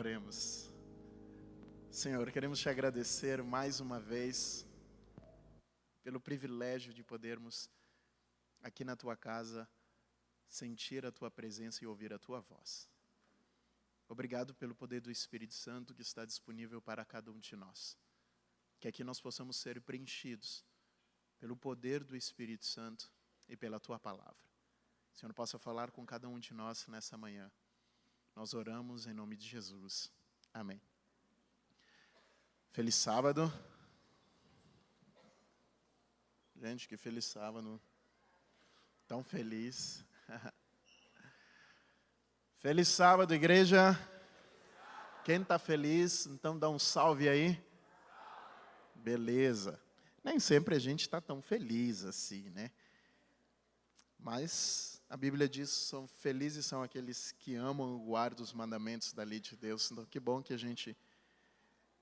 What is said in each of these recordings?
Oremos. Senhor, queremos te agradecer mais uma vez pelo privilégio de podermos, aqui na tua casa, sentir a tua presença e ouvir a tua voz. Obrigado pelo poder do Espírito Santo que está disponível para cada um de nós. Que aqui nós possamos ser preenchidos pelo poder do Espírito Santo e pela tua palavra. Que o Senhor possa falar com cada um de nós nessa manhã. Nós oramos em nome de Jesus. Amém. Feliz sábado. Gente, que feliz sábado. Tão feliz. Feliz sábado, igreja. Quem está feliz, então dá um salve aí. Beleza. Nem sempre a gente está tão feliz assim, né? Mas a Bíblia diz que são felizes são aqueles que amam e guardam os mandamentos da lei de Deus. Então, que bom que a gente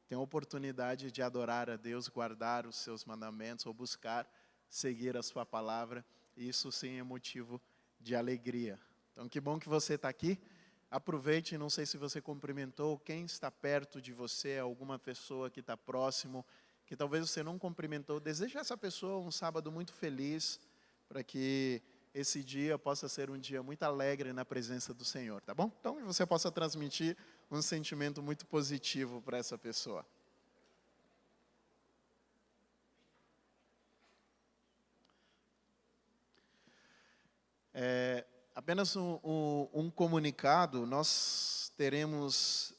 tem a oportunidade de adorar a Deus, guardar os seus mandamentos ou buscar seguir a sua palavra. E isso sim é motivo de alegria. Então, que bom que você está aqui. Aproveite, não sei se você cumprimentou quem está perto de você, alguma pessoa que está próximo, que talvez você não cumprimentou. Deseja essa pessoa um sábado muito feliz, para que esse dia possa ser um dia muito alegre na presença do Senhor, tá bom? Então, você possa transmitir um sentimento muito positivo para essa pessoa. Apenas um comunicado, nós teremos,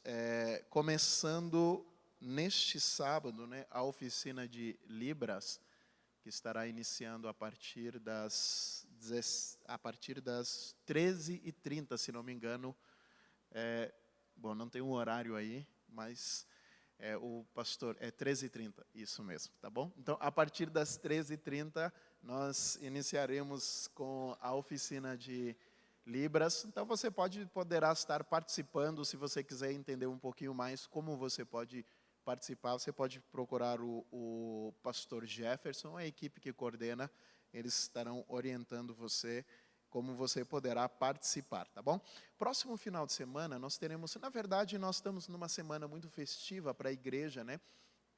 começando neste sábado, né, a oficina de Libras, que estará iniciando a partir das 13h30, se não me engano. Bom, não tem um horário aí, mas o pastor, 13h30, isso mesmo, tá bom? Então, a partir das 13h30, nós iniciaremos com a oficina de Libras. Então, você poderá estar participando, se você quiser entender um pouquinho mais como você pode participar, você pode procurar o pastor Jefferson, a equipe que coordena, eles estarão orientando você como você poderá participar, tá bom? Próximo final de semana nós teremos, na verdade nós estamos numa semana muito festiva para a igreja, né?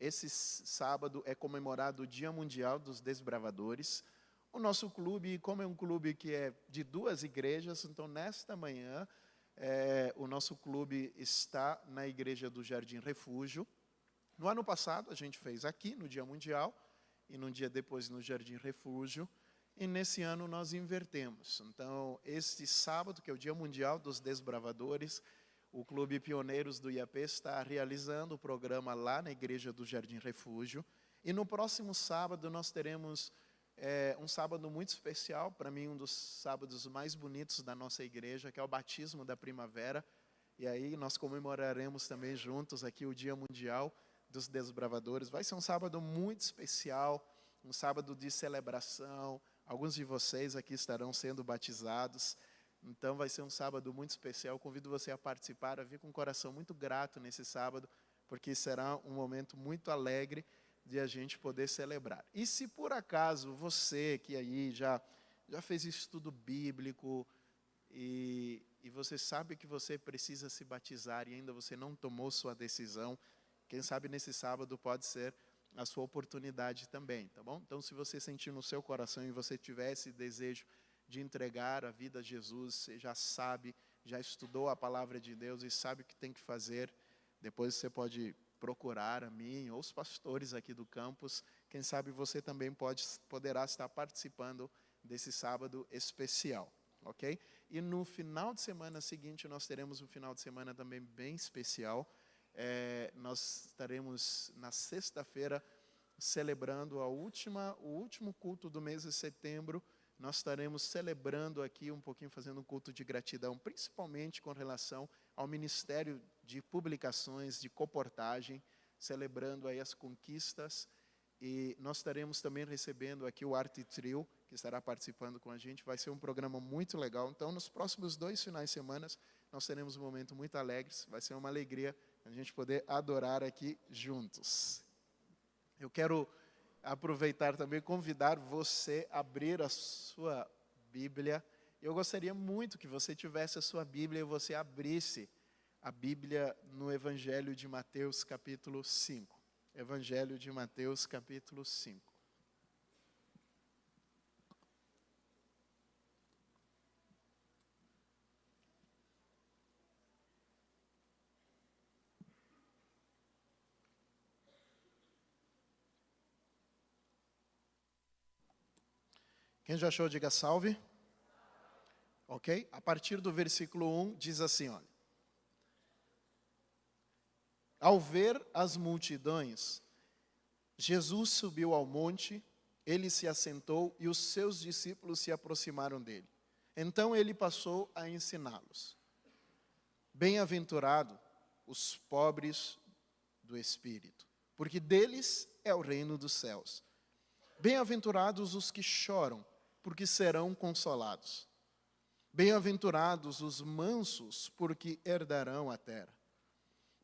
Esse sábado é comemorado o Dia Mundial dos Desbravadores. O nosso clube, como é um clube que é de duas igrejas, então nesta manhã o nosso clube está na igreja do Jardim Refúgio. No ano passado a gente fez aqui no Dia Mundial e no dia depois no Jardim Refúgio. E nesse ano nós invertemos. Então, este sábado, que é o Dia Mundial dos Desbravadores, o Clube Pioneiros do IAP está realizando o programa lá na Igreja do Jardim Refúgio. E no próximo sábado nós teremos um sábado muito especial, para mim um dos sábados mais bonitos da nossa igreja, que é o Batismo da Primavera. E aí nós comemoraremos também juntos aqui o Dia Mundial dos Desbravadores. Vai ser um sábado muito especial, um sábado de celebração. Alguns de vocês aqui estarão sendo batizados, então vai ser um sábado muito especial. Convido você a participar, a vir com um coração muito grato nesse sábado, porque será um momento muito alegre de a gente poder celebrar. E se por acaso você que aí já fez estudo bíblico e você sabe que você precisa se batizar e ainda você não tomou sua decisão, quem sabe nesse sábado pode ser a sua oportunidade também, tá bom? Então, se você sentir no seu coração e você tiver esse desejo de entregar a vida a Jesus, você já sabe, já estudou a palavra de Deus e sabe o que tem que fazer, depois você pode procurar a mim ou os pastores aqui do campus. Quem sabe você também poderá estar participando desse sábado especial, ok? E no final de semana seguinte, nós teremos um final de semana também bem especial. Nós estaremos na sexta-feira celebrando o último culto do mês de setembro. Nós estaremos celebrando aqui um pouquinho, fazendo um culto de gratidão, principalmente com relação ao Ministério de Publicações, de Coportagem, celebrando aí as conquistas. E nós estaremos também recebendo aqui o Arte Trio, que estará participando com a gente. Vai ser um programa muito legal. Então, nos próximos 2 finais de semana, nós teremos um momento muito alegre. Vai ser uma alegria a gente poder adorar aqui juntos. Eu quero aproveitar também e convidar você a abrir a sua Bíblia. Eu gostaria muito que você tivesse a sua Bíblia e você abrisse a Bíblia no Evangelho de Mateus, capítulo 5. Evangelho de Mateus, capítulo 5. Quem já achou, diga salve. Ok? A partir do versículo 1 diz assim, olha. Ao ver as multidões, Jesus subiu ao monte, ele se assentou e os seus discípulos se aproximaram dele. Então ele passou a ensiná-los. Bem-aventurado os pobres do espírito, porque deles é o reino dos céus. Bem-aventurados os que choram, porque serão consolados. Bem-aventurados os mansos, porque herdarão a terra.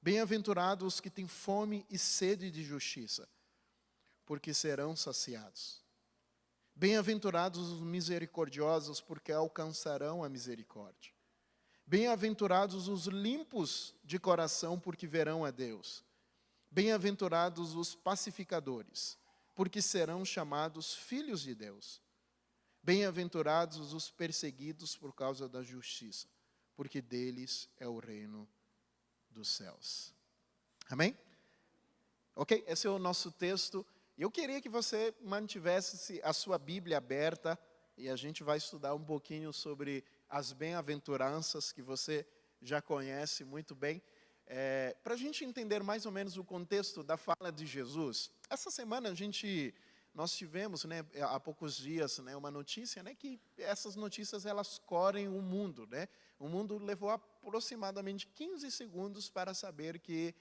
Bem-aventurados os que têm fome e sede de justiça, porque serão saciados. Bem-aventurados os misericordiosos, porque alcançarão a misericórdia. Bem-aventurados os limpos de coração, porque verão a Deus. Bem-aventurados os pacificadores, porque serão chamados filhos de Deus. Bem-aventurados os perseguidos por causa da justiça, porque deles é o reino dos céus. Amém? Ok? Esse é o nosso texto. Eu queria que você mantivesse a sua Bíblia aberta e a gente vai estudar um pouquinho sobre as bem-aventuranças que você já conhece muito bem. Para a gente entender mais ou menos o contexto da fala de Jesus. Essa semana nós tivemos, né, há poucos dias, né, uma notícia, né, que essas notícias elas correm o mundo, né? O mundo levou aproximadamente 15 segundos para saber que,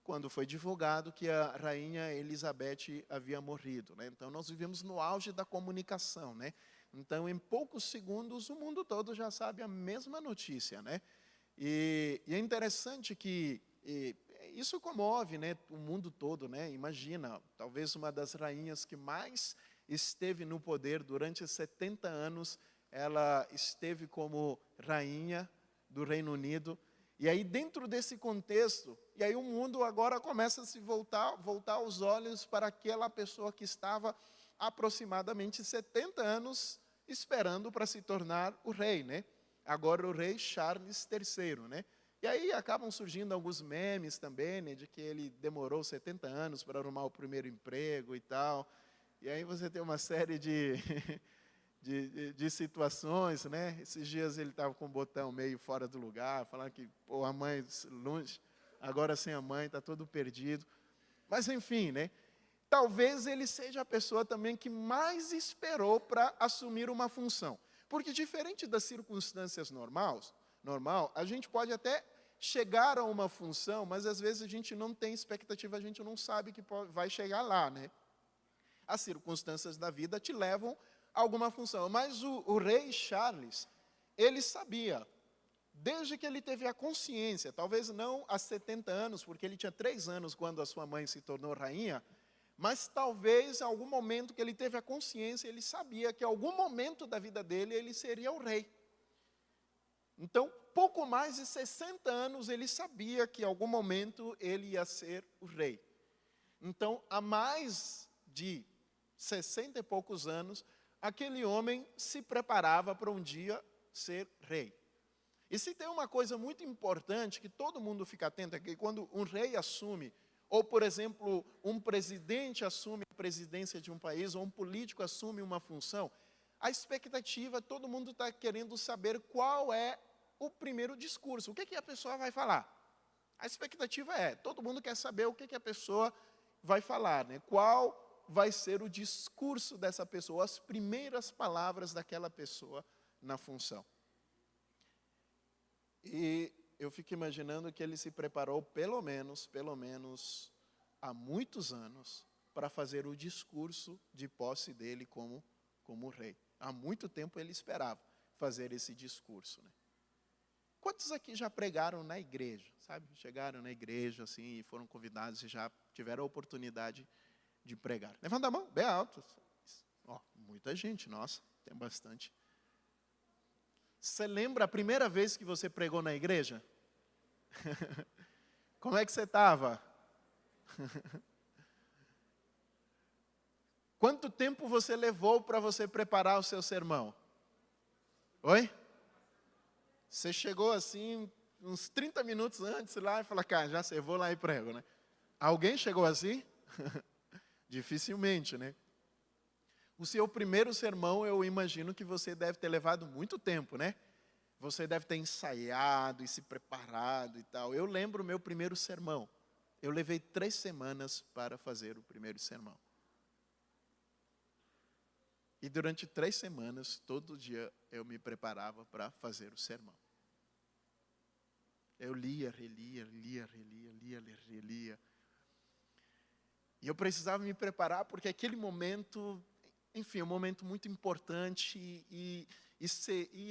quando foi divulgado que a rainha Elizabeth havia morrido, né? Então nós vivemos no auge da comunicação, né? Então em poucos segundos o mundo todo já sabe a mesma notícia, né? E é interessante que isso comove, né, o mundo todo, né? Imagina, talvez uma das rainhas que mais esteve no poder durante 70 anos, ela esteve como rainha do Reino Unido. E aí dentro desse contexto, e aí o mundo agora começa a se voltar os olhos para aquela pessoa que estava aproximadamente 70 anos esperando para se tornar o rei, né? Agora o rei Charles III, né? E aí acabam surgindo alguns memes também, né, de que ele demorou 70 anos para arrumar o primeiro emprego e tal. E aí você tem uma série de situações, né? Esses dias ele estava com o botão meio fora do lugar, falando que pô, a mãe longe, agora sem a mãe, está todo perdido. Mas enfim, né? Talvez ele seja a pessoa também que mais esperou para assumir uma função. Porque diferente das circunstâncias normal, a gente pode até chegar a uma função, mas às vezes a gente não tem expectativa, a gente não sabe que vai chegar lá, né? As circunstâncias da vida te levam a alguma função. Mas o rei Charles, ele sabia, desde que ele teve a consciência, talvez não há 70 anos, porque ele tinha 3 anos quando a sua mãe se tornou rainha, mas talvez em algum momento que ele teve a consciência, ele sabia que em algum momento da vida dele, ele seria o rei. Então, pouco mais de 60 anos, ele sabia que em algum momento ele ia ser o rei. Então, há mais de 60 e poucos anos, aquele homem se preparava para um dia ser rei. E se tem uma coisa muito importante que todo mundo fica atento, é que quando um rei assume, ou, por exemplo, um presidente assume a presidência de um país, ou um político assume uma função, a expectativa, todo mundo está querendo saber qual é o primeiro discurso, o que a pessoa vai falar. A expectativa todo mundo quer saber o que a pessoa vai falar, né? Qual vai ser o discurso dessa pessoa, as primeiras palavras daquela pessoa na função. E eu fico imaginando que ele se preparou pelo menos há muitos anos para fazer o discurso de posse dele como rei. Há muito tempo ele esperava fazer esse discurso, né? Quantos aqui já pregaram na igreja, sabe? Chegaram na igreja assim e foram convidados e já tiveram a oportunidade de pregar? Levanta a mão, bem alto. Muita gente, nossa, tem bastante. Você lembra a primeira vez que você pregou na igreja? Como é que você estava? Quanto tempo você levou para você preparar o seu sermão? Oi? Você chegou assim, uns 30 minutos antes lá e falou, cara, já sei, vou lá e prego, né? Alguém chegou assim? Dificilmente, né? O seu primeiro sermão, eu imagino que você deve ter levado muito tempo, né? Você deve ter ensaiado e se preparado e tal. Eu lembro o meu primeiro sermão. Eu levei 3 semanas para fazer o primeiro sermão. E durante 3 semanas, todo dia, eu me preparava para fazer o sermão. Eu lia, relia. E eu precisava me preparar, porque aquele momento, enfim, um momento muito importante, e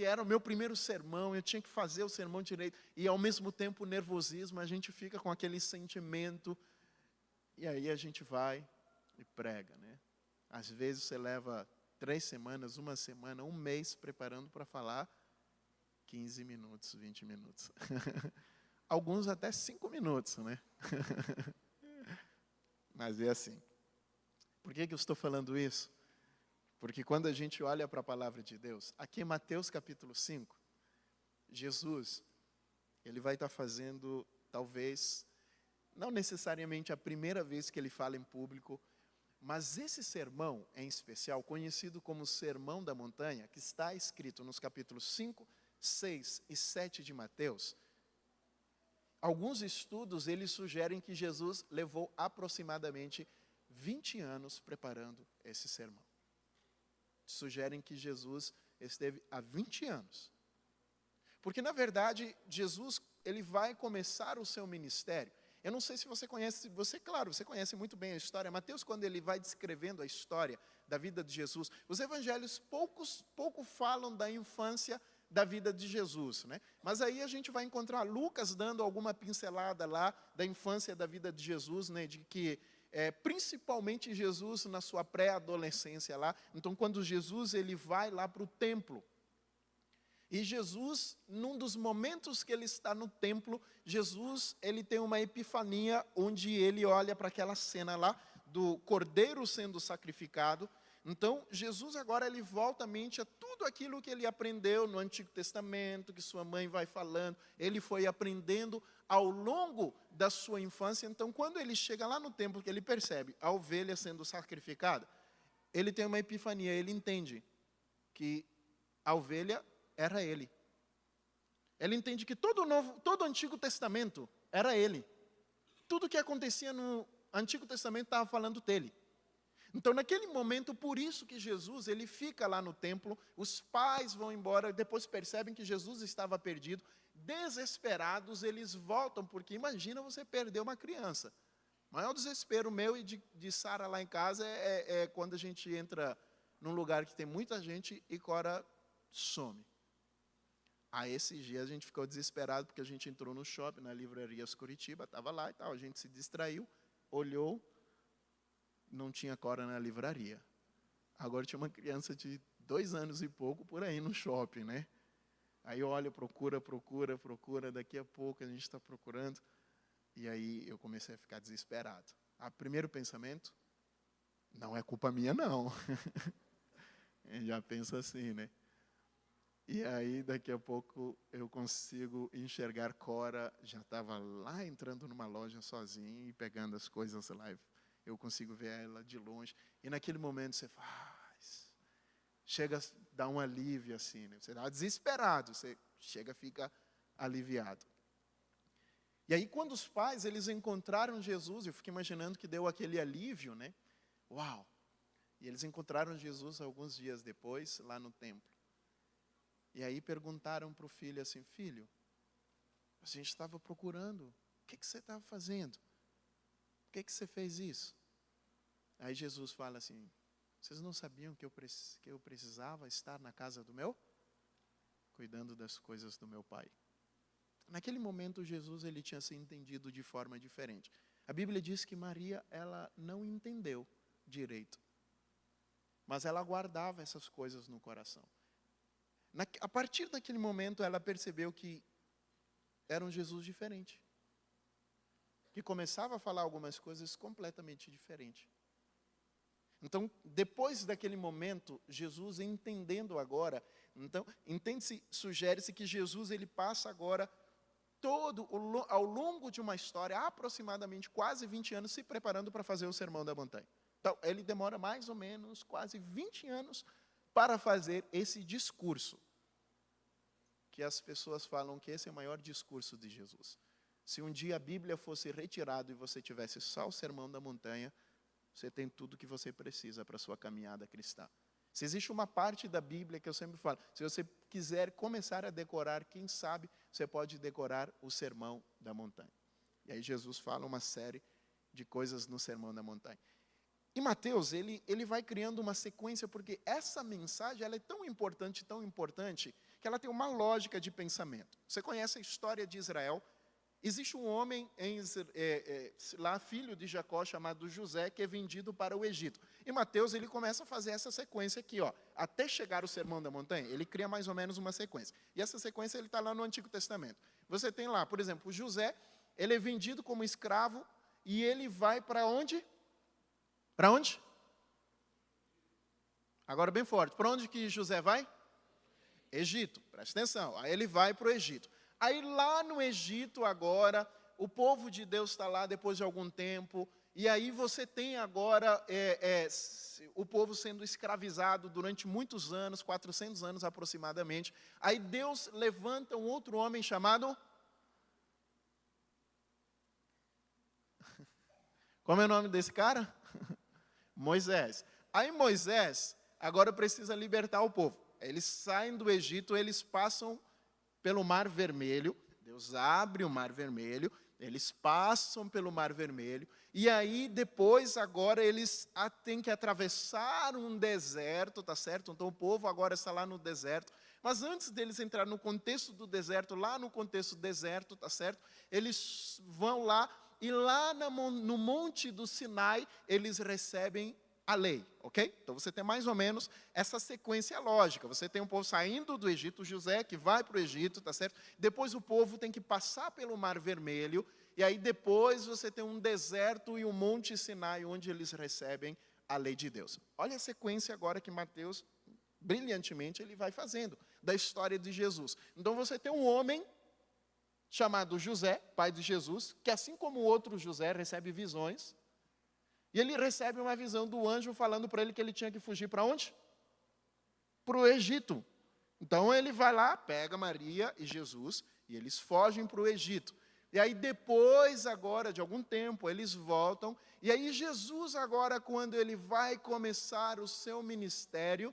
era o meu primeiro sermão, eu tinha que fazer o sermão direito, e ao mesmo tempo o nervosismo, a gente fica com aquele sentimento, e aí a gente vai e prega, né? Às vezes você leva 3 semanas, 1 semana, 1 mês preparando para falar 15 minutos, 20 minutos. Alguns até 5 minutos, né? Mas é assim. Por que eu estou falando isso? Porque quando a gente olha para a palavra de Deus, aqui em Mateus capítulo 5, Jesus, ele vai estar fazendo, talvez, não necessariamente a primeira vez que ele fala em público, mas esse sermão, em especial, conhecido como Sermão da Montanha, que está escrito nos capítulos 5, 6 e 7 de Mateus, alguns estudos, eles sugerem que Jesus levou aproximadamente 20 anos preparando esse sermão. Sugerem que Jesus esteve há 20 anos. Porque, na verdade, Jesus, ele vai começar o seu ministério. Eu não sei se você conhece, claro, você conhece muito bem a história. Mateus, quando ele vai descrevendo a história da vida de Jesus, os evangelhos pouco falam da infância da vida de Jesus, né? Mas aí a gente vai encontrar Lucas dando alguma pincelada lá da infância da vida de Jesus, né? De que principalmente Jesus na sua pré-adolescência lá. Então, quando Jesus ele vai lá para o templo, e Jesus, num dos momentos que ele está no templo, Jesus ele tem uma epifania onde ele olha para aquela cena lá do cordeiro sendo sacrificado. Então, Jesus agora ele volta a mente a tudo aquilo que ele aprendeu no Antigo Testamento, que sua mãe vai falando, ele foi aprendendo ao longo da sua infância. Então, quando ele chega lá no templo, que ele percebe a ovelha sendo sacrificada, ele tem uma epifania, ele entende que a ovelha era ele. Ele entende que todo o Antigo Testamento era ele. Tudo que acontecia no Antigo Testamento estava falando dele. Então, naquele momento, por isso que Jesus, ele fica lá no templo, os pais vão embora, depois percebem que Jesus estava perdido, desesperados, eles voltam, porque imagina você perder uma criança. O maior desespero meu e de Sara lá em casa é quando a gente entra num lugar que tem muita gente e Cora some. Aí, esses dias, a gente ficou desesperado, porque a gente entrou no shopping, na Livrarias Curitiba, estava lá e tal, a gente se distraiu, olhou, não tinha Cora na livraria. Agora tinha uma criança de 2 anos e pouco por aí no shopping, né? Aí olha, procura, daqui a pouco a gente está procurando. E aí eu comecei a ficar desesperado. Primeiro pensamento, não é culpa minha não. Já pensa assim, né? E aí daqui a pouco eu consigo enxergar Cora, já estava lá entrando numa loja sozinha e pegando as coisas lá. Eu consigo ver ela de longe. E naquele momento você faz. Chega a dar um alívio assim, né? Você está desesperado, você chega a ficar aliviado. E aí quando os pais, eles encontraram Jesus, eu fico imaginando que deu aquele alívio, né? Uau! E eles encontraram Jesus alguns dias depois, lá no templo. E aí perguntaram para o filho assim, filho, a gente estava procurando, o que você estava fazendo? Por que você fez isso? Aí Jesus fala assim, vocês não sabiam que eu precisava estar na casa do meu? Cuidando das coisas do meu pai. Naquele momento, Jesus ele tinha se entendido de forma diferente. A Bíblia diz que Maria, ela não entendeu direito. Mas ela guardava essas coisas no coração. A partir daquele momento, ela percebeu que era um Jesus diferente, que começava a falar algumas coisas completamente diferentes. Então, depois daquele momento, Jesus entendendo agora, então, entende-se, sugere-se que Jesus ele passa agora ao longo de uma história, aproximadamente quase 20 anos, se preparando para fazer o Sermão da Montanha. Então, ele demora mais ou menos quase 20 anos para fazer esse discurso, que as pessoas falam que esse é o maior discurso de Jesus. Se um dia a Bíblia fosse retirada e você tivesse só o Sermão da Montanha, você tem tudo que você precisa para a sua caminhada cristã. Se existe uma parte da Bíblia que eu sempre falo, se você quiser começar a decorar, quem sabe, você pode decorar o Sermão da Montanha. E aí Jesus fala uma série de coisas no Sermão da Montanha. E Mateus, ele vai criando uma sequência, porque essa mensagem ela é tão importante, que ela tem uma lógica de pensamento. Você conhece a história de Israel? Existe um homem, lá, filho de Jacó, chamado José, que é vendido para o Egito. E Mateus, ele começa a fazer essa sequência aqui, ó, até chegar o Sermão da Montanha, ele cria mais ou menos uma sequência. E essa sequência ele está lá no Antigo Testamento. Você tem lá, por exemplo, José, ele é vendido como escravo, e ele vai para onde? Para onde? Agora bem forte, para onde que José vai? Egito, presta atenção, aí ele vai para o Egito. Aí lá no Egito agora, o povo de Deus está lá depois de algum tempo, e aí você tem agora o povo sendo escravizado durante muitos anos, 400 anos aproximadamente. Aí Deus levanta um outro homem chamado... Como é o nome desse cara? Moisés. Aí Moisés agora precisa libertar o povo. Eles saem do Egito, eles passam pelo Mar Vermelho, Deus abre o Mar Vermelho, eles passam pelo Mar Vermelho, e aí depois agora eles têm que atravessar um deserto, tá certo? Então o povo agora está lá no deserto, mas antes deles entrar no contexto do deserto, lá no contexto do deserto, tá certo? Eles vão lá, e lá no Monte do Sinai, eles recebem a lei, ok? Então você tem mais ou menos essa sequência lógica. Você tem um povo saindo do Egito, José que vai para o Egito, tá certo? Depois o povo tem que passar pelo Mar Vermelho, e aí depois você tem um deserto e um Monte Sinai, onde eles recebem a lei de Deus. Olha a sequência agora que Mateus, brilhantemente, ele vai fazendo, da história de Jesus. Então você tem um homem chamado José, pai de Jesus, que assim como o outro José recebe visões, e ele recebe uma visão do anjo falando para ele que ele tinha que fugir para onde? Para o Egito. Então ele vai lá, pega Maria e Jesus, e eles fogem para o Egito. E aí depois, agora, de algum tempo, eles voltam, e aí Jesus agora, quando ele vai começar o seu ministério,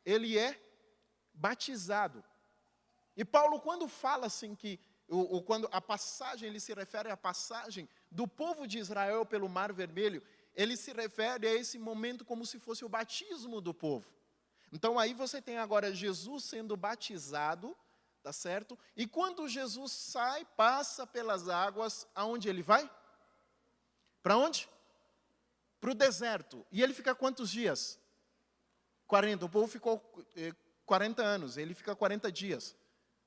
ele é batizado. E Paulo, quando fala assim que, quando a passagem, ele se refere à passagem do povo de Israel pelo Mar Vermelho, ele se refere a esse momento como se fosse o batismo do povo. Então aí você tem agora Jesus sendo batizado, tá certo? E quando Jesus sai, passa pelas águas, aonde ele vai? Para onde? Para o deserto. E ele fica quantos dias? 40. O povo ficou 40 anos, ele fica 40 dias.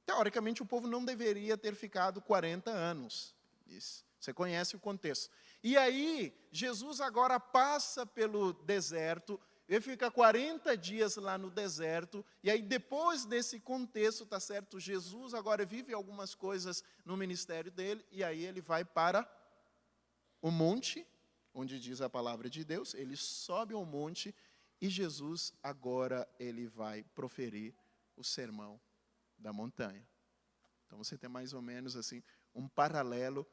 Teoricamente, o povo não deveria ter ficado 40 anos. Isso. Você conhece o contexto. E aí, Jesus agora passa pelo deserto, ele fica 40 dias lá no deserto, e aí depois desse contexto, tá certo? Jesus agora vive algumas coisas no ministério dele, e aí ele vai para o monte, onde diz a palavra de Deus, ele sobe ao monte, e Jesus agora ele vai proferir o sermão da montanha. Então você tem mais ou menos assim um paralelo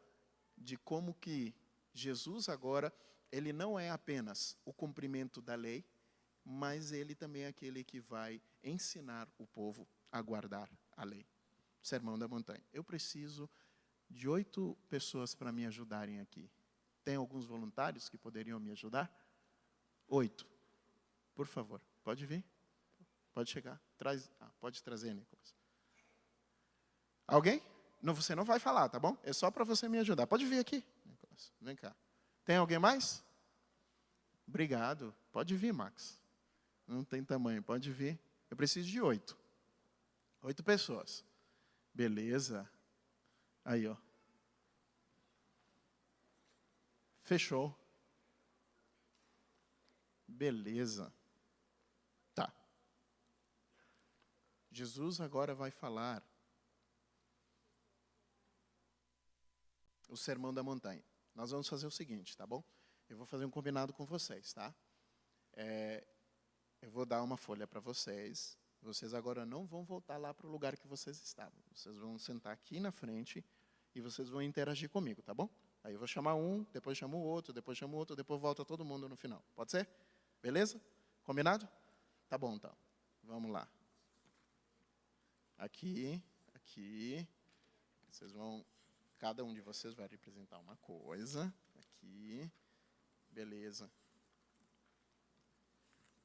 de como que Jesus agora, ele não é apenas o cumprimento da lei, mas ele também é aquele que vai ensinar o povo a guardar a lei. Sermão da montanha. Eu preciso de 8 pessoas para me ajudarem aqui. Tem alguns voluntários que poderiam me ajudar? 8. Por favor, pode vir? Pode chegar. Pode trazer, Nicolas. Alguém? Não, você não vai falar, tá bom? É só para você me ajudar. Pode vir aqui, Nicolas. Vem cá. Tem alguém mais? Obrigado. Pode vir, Max. Não tem tamanho, pode vir. Eu preciso de 8. 8 pessoas. Beleza. Aí, ó. Fechou. Beleza. Tá. Jesus agora vai falar o Sermão da Montanha. Nós vamos fazer o seguinte, tá bom? Eu vou fazer um combinado com vocês, tá? Eu vou dar uma folha para vocês. Vocês agora não vão voltar lá para o lugar que vocês estavam. Vocês vão sentar aqui na frente e vocês vão interagir comigo, tá bom? Aí eu vou chamar um, depois chamo o outro, depois chamo o outro, depois volta todo mundo no final. Pode ser? Beleza? Combinado? Tá bom, então. Vamos lá. Aqui. Vocês vão... Cada um de vocês vai representar uma coisa. Aqui. Beleza.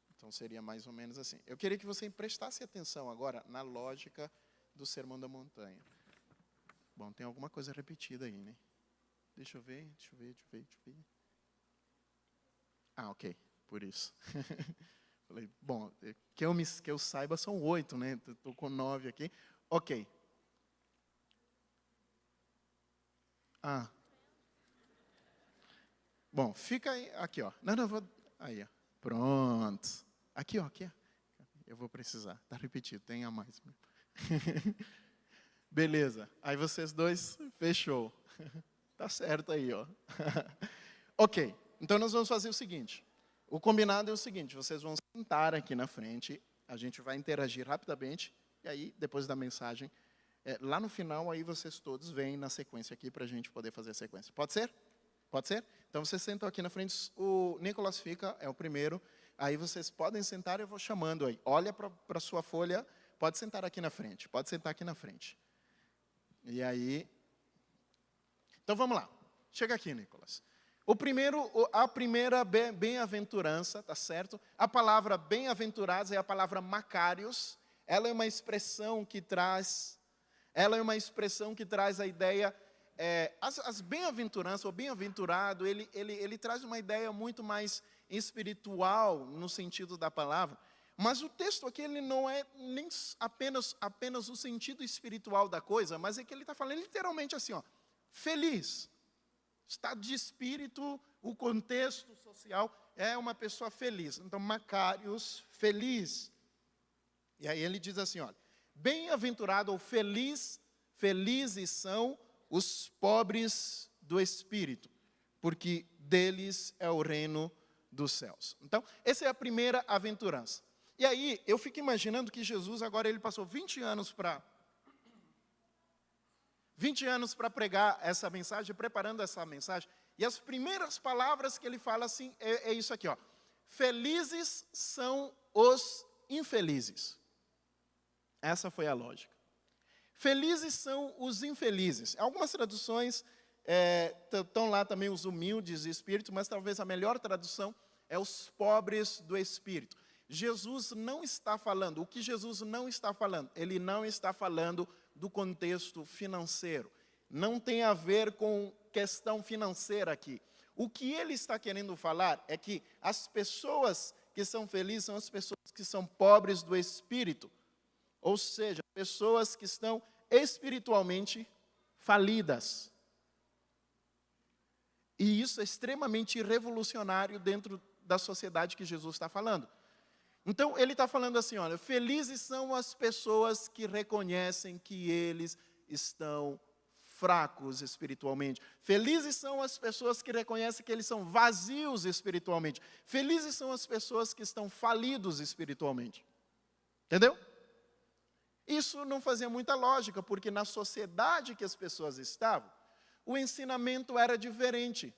Então, seria mais ou menos assim. Eu queria que você prestasse atenção agora na lógica do Sermão da Montanha. Bom, tem alguma coisa repetida aí, né? Deixa eu ver. Ah, ok. Por isso. Falei, bom, que eu saiba são 8, né? Estou com 9 aqui. Ok. Ah. Bom, fica aí, aqui, ó. Não, vou... Aí, ó. Pronto. Aqui, ó, aqui. Eu vou precisar. Está repetido, tem a mais. Beleza. Aí vocês dois, fechou. Tá certo aí, ó. Ok. Então, nós vamos fazer o seguinte. O combinado é o seguinte, vocês vão sentar aqui na frente, a gente vai interagir rapidamente, e aí, depois da mensagem, lá no final, aí vocês todos vêm na sequência aqui para a gente poder fazer a sequência. Pode ser? Pode ser? Então, vocês sentam aqui na frente, o Nicolas fica, é o primeiro, aí vocês podem sentar, eu vou chamando aí. Olha para a sua folha, pode sentar aqui na frente, pode sentar aqui na frente. E aí... Então, vamos lá. Chega aqui, Nicolas. A primeira bem-aventurança, tá certo? A palavra bem-aventurados é a palavra macários. Ela é uma expressão que traz a ideia, as bem-aventuranças, ou bem-aventurado, ele traz uma ideia muito mais espiritual, no sentido da palavra. Mas o texto aqui, ele não é nem apenas o sentido espiritual da coisa, mas é que ele está falando literalmente assim, ó, feliz. Estado de espírito, o contexto social, é uma pessoa feliz. Então, macários, feliz. E aí ele diz assim, olha, bem-aventurado ou felizes são os pobres do espírito, porque deles é o reino dos céus. Então, essa é a primeira aventurança. E aí, eu fico imaginando que Jesus, agora ele passou 20 anos para pregar essa mensagem, preparando essa mensagem, e as primeiras palavras que ele fala assim, é isso aqui, ó. Felizes são os infelizes. Essa foi a lógica. Felizes são os infelizes. Algumas traduções estão lá também os humildes de espírito, mas talvez a melhor tradução é os pobres do espírito. Jesus não está falando, o que Jesus não está falando? Ele não está falando do contexto financeiro. Não tem a ver com questão financeira aqui. O que ele está querendo falar é que as pessoas que são felizes são as pessoas que são pobres do espírito. Ou seja, pessoas que estão espiritualmente falidas. E isso é extremamente revolucionário dentro da sociedade que Jesus está falando. Então, ele está falando assim, olha, felizes são as pessoas que reconhecem que eles estão fracos espiritualmente. Felizes são as pessoas que reconhecem que eles são vazios espiritualmente. Felizes são as pessoas que estão falidos espiritualmente. Entendeu? Isso não fazia muita lógica, porque na sociedade que as pessoas estavam, o ensinamento era diferente.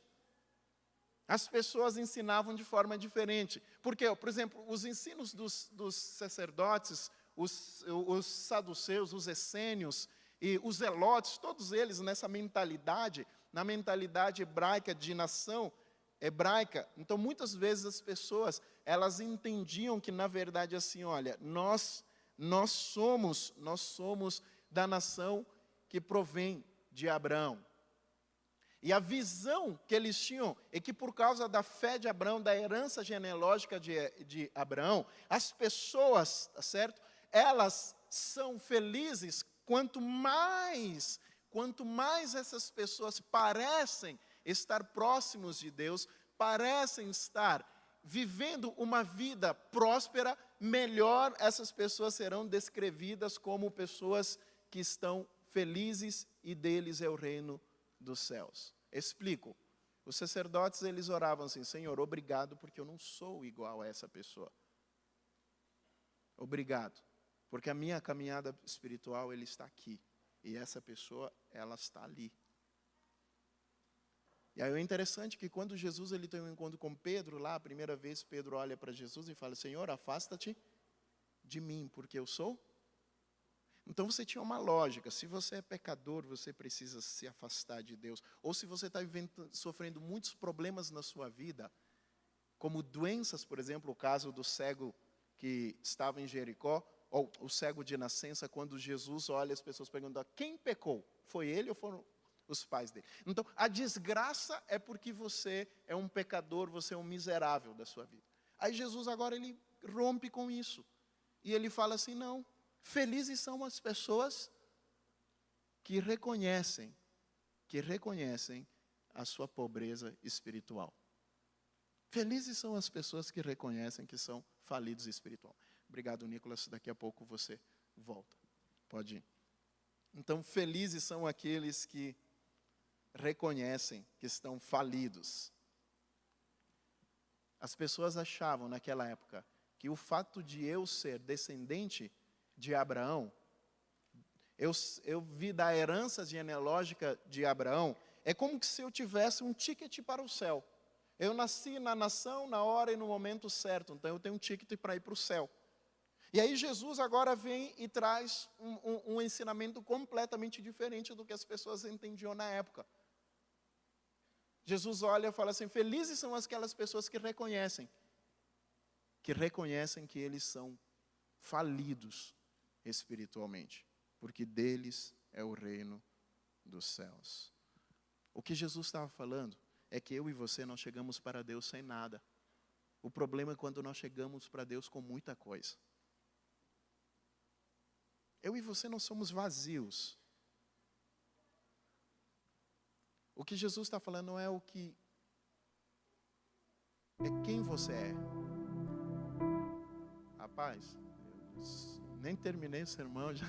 As pessoas ensinavam de forma diferente. Porque, por exemplo, os ensinos dos sacerdotes, os saduceus, os essênios e os zelotes, todos eles nessa mentalidade, na mentalidade hebraica de nação hebraica. Então, muitas vezes as pessoas, elas entendiam que, na verdade, assim, olha, nós somos da nação que provém de Abraão. E a visão que eles tinham é que por causa da fé de Abraão, da herança genealógica de Abraão, as pessoas, tá certo? Elas são felizes quanto mais quanto mais essas pessoas parecem estar próximos de Deus, parecem estar vivendo uma vida próspera, melhor essas pessoas serão descrevidas como pessoas que estão felizes e deles é o reino dos céus. Explico. Os sacerdotes, eles oravam assim: Senhor, obrigado porque eu não sou igual a essa pessoa. Obrigado, porque a minha caminhada espiritual, ele está aqui. E essa pessoa, ela está ali. E aí é interessante que quando Jesus ele tem um encontro com Pedro, lá a primeira vez Pedro olha para Jesus e fala: Senhor, afasta-te de mim, porque eu sou. Então você tinha uma lógica: se você é pecador, você precisa se afastar de Deus. Ou se você está sofrendo muitos problemas na sua vida, como doenças, por exemplo, o caso do cego que estava em Jericó, ou o cego de nascença, quando Jesus olha, as pessoas perguntam: quem pecou? Foi ele ou foram os pais dele? Então, a desgraça é porque você é um pecador, você é um miserável da sua vida. Aí Jesus agora ele rompe com isso. E ele fala assim: não, felizes são as pessoas que reconhecem a sua pobreza espiritual. Felizes são as pessoas que reconhecem que são falidos espiritual. Obrigado, Nicolas. Daqui a pouco você volta. Pode ir. Então, felizes são aqueles que reconhecem que estão falidos. As pessoas achavam naquela época que o fato de eu ser descendente de Abraão, eu vi da herança genealógica de Abraão, é como se eu tivesse um ticket para o céu. Eu nasci na nação, na hora e no momento certo, então eu tenho um ticket para ir para o céu. E aí Jesus agora vem e traz um ensinamento completamente diferente do que as pessoas entendiam na época. Jesus olha e fala assim: felizes são aquelas pessoas que reconhecem que eles são falidos espiritualmente, porque deles é o reino dos céus. O que Jesus estava falando é que eu e você não chegamos para Deus sem nada. O problema é quando nós chegamos para Deus com muita coisa. Eu e você não somos vazios. O que Jesus está falando não é o que... é quem você é. Rapaz, nem terminei o sermão, já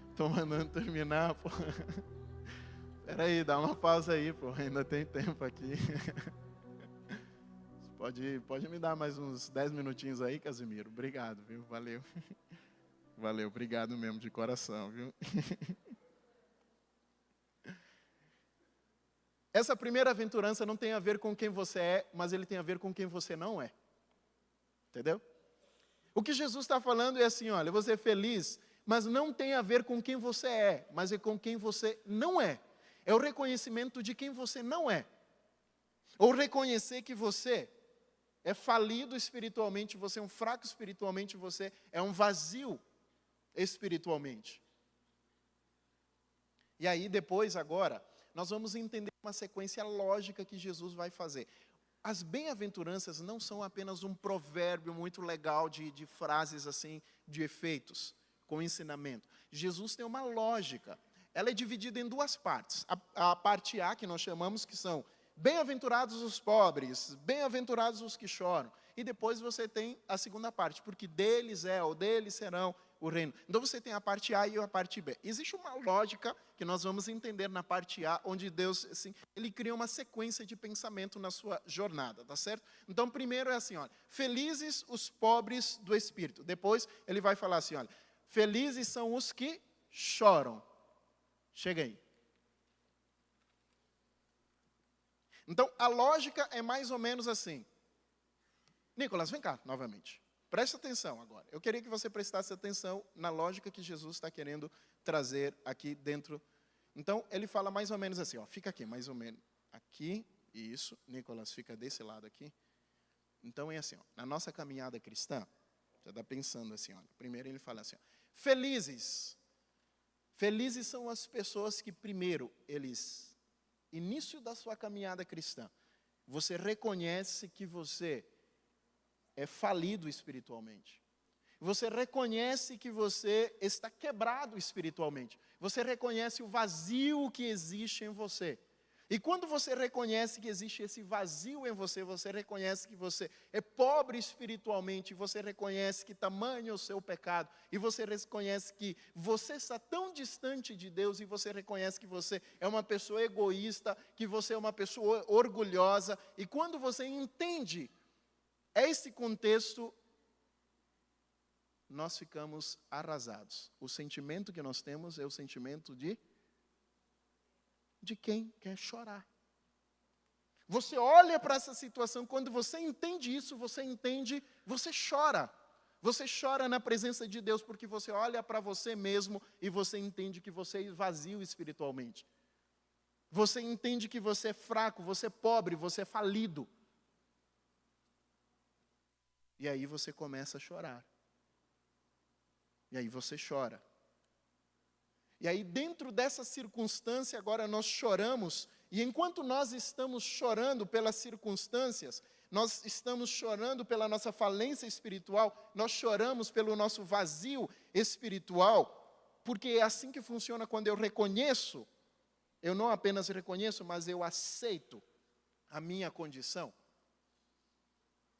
estou mandando terminar, pô. Espera aí, dá uma pausa aí, pô, ainda tem tempo aqui. Pode me dar mais uns 10 minutinhos aí, Casimiro? Obrigado, viu? Valeu. Valeu, obrigado mesmo, de coração, viu? Essa primeira aventurança não tem a ver com quem você é, mas ele tem a ver com quem você não é. Entendeu? O que Jesus está falando é assim: olha, você é feliz, mas não tem a ver com quem você é, mas é com quem você não é. É o reconhecimento de quem você não é. Ou reconhecer que você é falido espiritualmente, você é um fraco espiritualmente, você é um vazio espiritualmente. E aí depois, agora, nós vamos entender uma sequência lógica que Jesus vai fazer. As bem-aventuranças não são apenas um provérbio muito legal de frases assim, de efeitos, com ensinamento. Jesus tem uma lógica. Ela é dividida em duas partes. A parte A, que nós chamamos, que são bem-aventurados os pobres, bem-aventurados os que choram. E depois você tem a segunda parte, porque deles é, ou deles serão o reino. Então você tem a parte A e a parte B. Existe uma lógica que nós vamos entender na parte A, onde Deus, assim, ele cria uma sequência de pensamento na sua jornada, tá certo? Então primeiro é assim, olha, felizes os pobres do espírito. Depois ele vai falar assim, olha, felizes são os que choram. Chega aí. Então a lógica é mais ou menos assim. Nicolas, vem cá novamente. Preste atenção agora. Eu queria que você prestasse atenção na lógica que Jesus está querendo trazer aqui dentro. Então, ele fala mais ou menos assim, ó, fica aqui, mais ou menos aqui, isso. Nicolas, fica desse lado aqui. Então, é assim, ó, na nossa caminhada cristã, você está pensando assim, olha, primeiro ele fala assim, ó, felizes são as pessoas que primeiro, início da sua caminhada cristã, você reconhece que você é falido espiritualmente. Você reconhece que você está quebrado espiritualmente. Você reconhece o vazio que existe em você. E quando você reconhece que existe esse vazio em você, você reconhece que você é pobre espiritualmente, você reconhece que tamanho é o seu pecado, e você reconhece que você está tão distante de Deus, e você reconhece que você é uma pessoa egoísta, que você é uma pessoa orgulhosa, e quando você entende esse contexto, nós ficamos arrasados. O sentimento que nós temos é o sentimento de quem quer chorar. Você olha para essa situação, quando você entende isso, você chora. Você chora na presença de Deus, porque você olha para você mesmo e você entende que você é vazio espiritualmente. Você entende que você é fraco, você é pobre, você é falido. E aí você começa a chorar. E aí você chora. E aí, dentro dessa circunstância, agora nós choramos, e enquanto nós estamos chorando pelas circunstâncias, nós estamos chorando pela nossa falência espiritual, nós choramos pelo nosso vazio espiritual, porque é assim que funciona quando eu reconheço, eu não apenas reconheço, mas eu aceito a minha condição.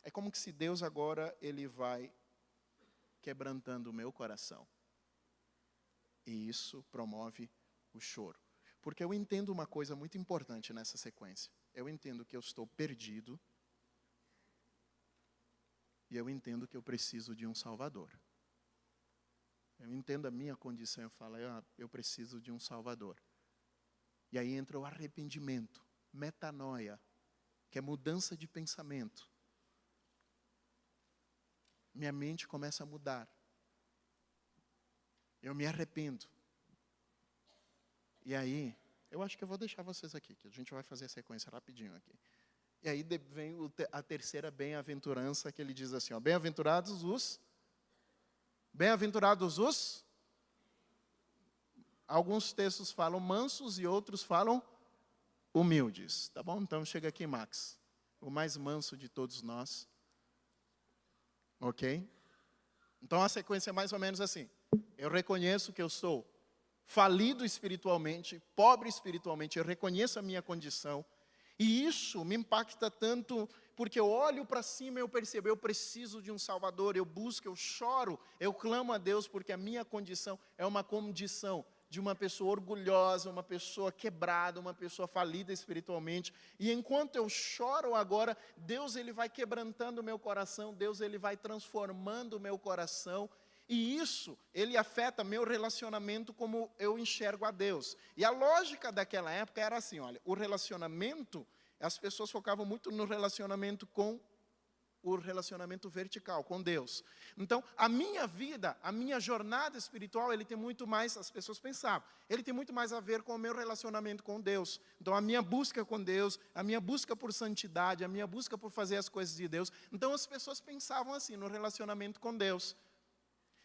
É como que se Deus agora, Ele vai quebrantando o meu coração. E isso promove o choro. Porque eu entendo uma coisa muito importante nessa sequência. Eu entendo que eu estou perdido. E eu entendo que eu preciso de um Salvador. Eu entendo a minha condição. Eu falo, eu preciso de um Salvador. E aí entra o arrependimento, metanoia, que é mudança de pensamento. Minha mente começa a mudar. Eu me arrependo. E aí, eu acho que eu vou deixar vocês aqui, que a gente vai fazer a sequência rapidinho aqui. E aí vem a terceira bem-aventurança, que ele diz assim, bem-aventurados os... Alguns textos falam mansos e outros falam humildes. Tá bom? Então chega aqui, Max. O mais manso de todos nós. Ok? Então a sequência é mais ou menos assim. Eu reconheço que eu sou falido espiritualmente, pobre espiritualmente, eu reconheço a minha condição, e isso me impacta tanto, porque eu olho para cima e eu percebo, eu preciso de um Salvador, eu busco, eu choro, eu clamo a Deus, porque a minha condição é uma condição de uma pessoa orgulhosa, uma pessoa quebrada, uma pessoa falida espiritualmente, e enquanto eu choro agora, Deus Ele vai quebrantando o meu coração, Deus Ele vai transformando o meu coração, e isso, ele afeta meu relacionamento como eu enxergo a Deus. E a lógica daquela época era assim, olha, o relacionamento, as pessoas focavam muito no relacionamento com o relacionamento vertical, com Deus. Então, a minha vida, a minha jornada espiritual, ele tem muito mais, as pessoas pensavam, ele tem muito mais a ver com o meu relacionamento com Deus. Então, a minha busca com Deus, a minha busca por santidade, a minha busca por fazer as coisas de Deus. Então, as pessoas pensavam assim, no relacionamento com Deus.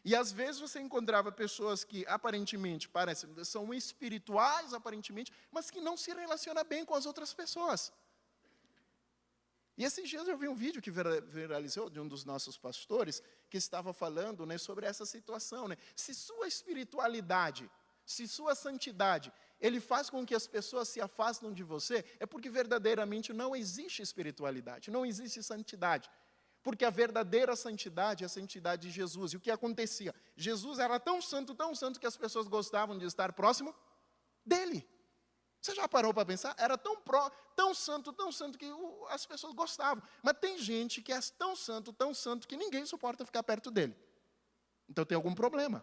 E às vezes você encontrava pessoas que aparentemente são espirituais, aparentemente, mas que não se relacionam bem com as outras pessoas. E esses dias eu vi um vídeo que viralizou de um dos nossos pastores, que estava falando, né, sobre essa situação. Né? Se sua espiritualidade, se sua santidade, ele faz com que as pessoas se afastem de você, é porque verdadeiramente não existe espiritualidade, não existe santidade. Porque a verdadeira santidade é a santidade de Jesus. E o que acontecia? Jesus era tão santo que as pessoas gostavam de estar próximo dele. Você já parou para pensar? Era tão santo que as pessoas gostavam. Mas tem gente que é tão santo, que ninguém suporta ficar perto dele. Então tem algum problema.